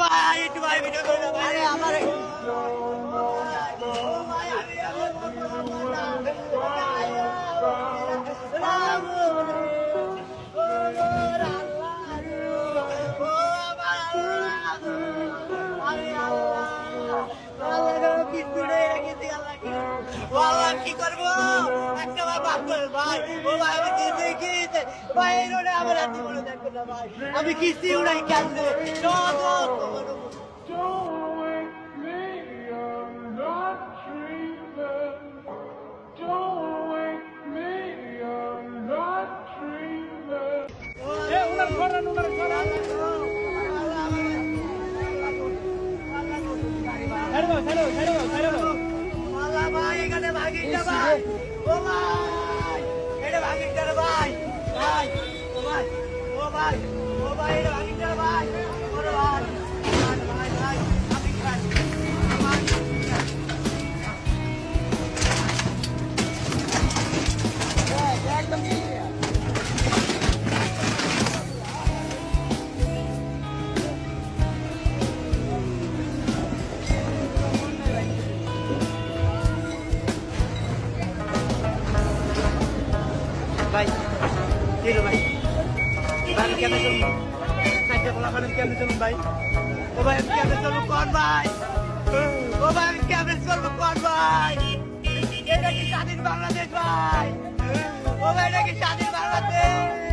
ভাই একটু ভাই ভিডিও করে দাও ভাই আমার কি করবো একটা ভাই ভাই ও ভাই আমি কিস্তি ভাই এই রোডে আমার এত বড় দেখো না ভাই আমি কিস্তি উড়াই কেমনে ভাই এখানে ভাগিটা ভাই ও ভাই এটা ভাগিটা ভাই ভাই ও ভাই ও ভাই ও ভাই এটা ভাগিটা ভাই ওরে ভাই ভাই ভাই আমি খাই একদম ভাই ঠিক ভাই ভাই কেমন চলুন সাইকেল বলা করেন কেমন চলুন ভাই ও ভাই আমি কেমন চলুন কোন ভাই ও ভাই আমি কেমন চলুন কোন ভাই এটা কি স্বাধীন বাংলাদেশ ভাই ও ভাই এটা কি স্বাধীন বাংলাদেশ